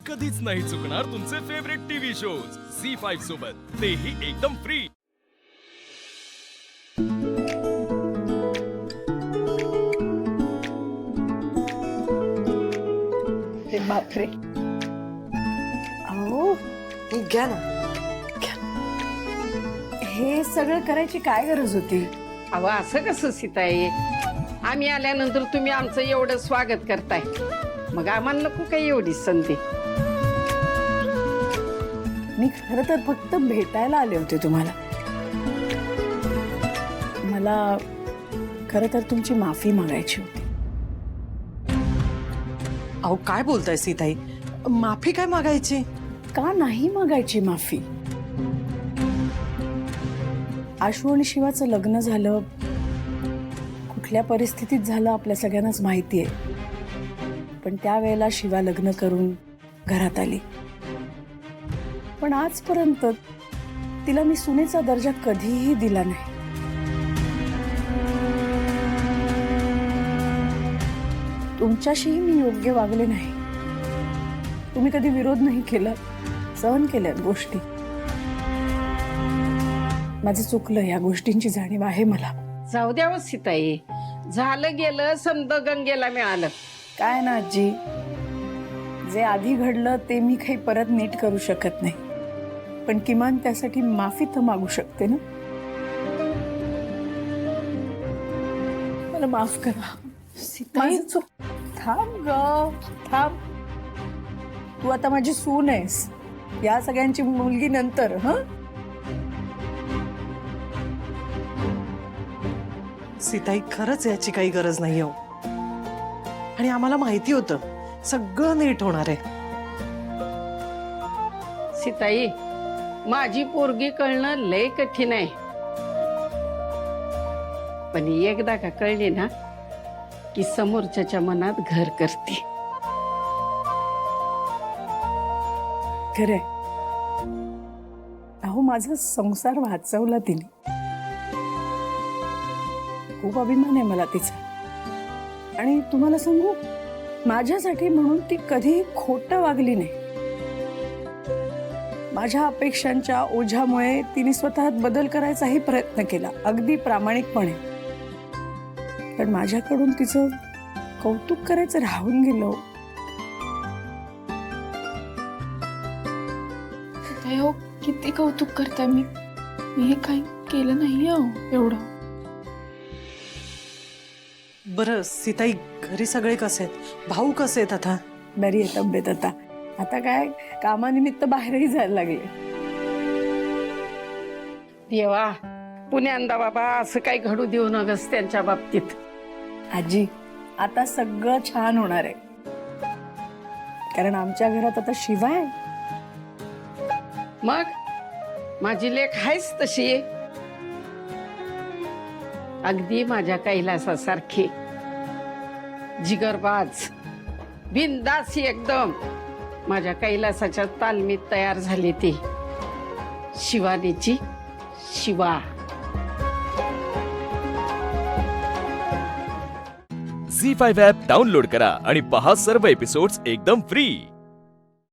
कधीच नाही चुकणार तुमचे फेवरेट टीव्ही शोज झी5 सोबत, तेही एकदम फ्री। बापरे, अहो घ्या ना। हे सगळं करायची काय गरज होती? अहो असं कसं सीताई, आम्ही आल्यानंतर तुम्ही आमचं एवढं स्वागत करताय, मग आम्हाला नको काही एवढी संधी? मी खरं तर फक्त भेटायला आले होते तुम्हाला। मला खरं तर तुमची माफी मागायची होती। अहो काय बोलताय सीताई, माफी काय मागायची? का नाही मागायची माफी? आशू आणि शिवाचं लग्न झालं, कुठल्या परिस्थितीत झालं आपल्या सगळ्यांनाच माहिती आहे, पण त्यावेळेला शिवा लग्न करून घरात आली, पण आजपर्यंत तिला मी सुनेचा दर्जा कधीही दिला नाही। तुमच्याशीही मी योग्य वागले नाही, तुम्ही कधी विरोध नाही केला, सहन केल्यात गोष्टी। माझं चुकलं, या गोष्टींची जाणीव आहे मला। जाऊ द्यावं सीताई, झालं गेलं, समद गंगेला मिळालं। काय ना आजी, जे आधी घडलं ते मी काही परत नीट करू शकत नाही, पण किमान त्यासाठी माफी तर मागू शकते ना। मला माफ करा सीताई। थांब ग, थांब। तू आता माझी सून आहेस, या सगळ्यांची मुलगी नंतर। हं, सीताई खरंच याची काही गरज नाही हो, आणि आम्हाला माहिती होतं सगळं नीट होणार आहे। सीताई, माझी पोरगी कळणं लय कठीण आहे, पण एकदा का कळली ना की समोरच्याच्या मनात घर करते। खरंय, अहो माझा संसार वाचवला तिने, खूप अभिमान आहे मला तिचा। आणि तुम्हाला सांगू, माझ्यासाठी म्हणून ती कधी खोटं वागली नाही। माझ्या अपेक्षांच्या ओझ्यामुळे तिने स्वतःत बदल करायचाही प्रयत्न केला, अगदी प्रामाणिकपणे, पण माझ्याकडून तिचं कौतुक करायचं राहून गेलं। हो, किती कौतुक करताय, मी हे काही केलं नाही हो एवढं। बरं सीताई, घरी सगळे कसे आहेत? भाऊ कसे आहेत आता? बरी आहे तब्येत आता, आता काय कामानिमित्त बाहेरही जायला लागले। देवा, पुण्यांदा बाबा असं काही घडू देऊ नगस त्यांच्या बाबतीत। आजी, आता सगळं छान होणार आहे, कारण आमच्या घरात आता शिवा आहे। मग माझी लेक आहेच तशी, अगदी माझ्या कैलासासारखी, जिगरबाज, बिनधास्त एकदम। माझ्या कैलासाच्या तालमीत तयार झाली ती शिवानीची शिवा। झी5 ॲप डाउनलोड करा आणि पहा सर्व एपिसोड्स एकदम फ्री।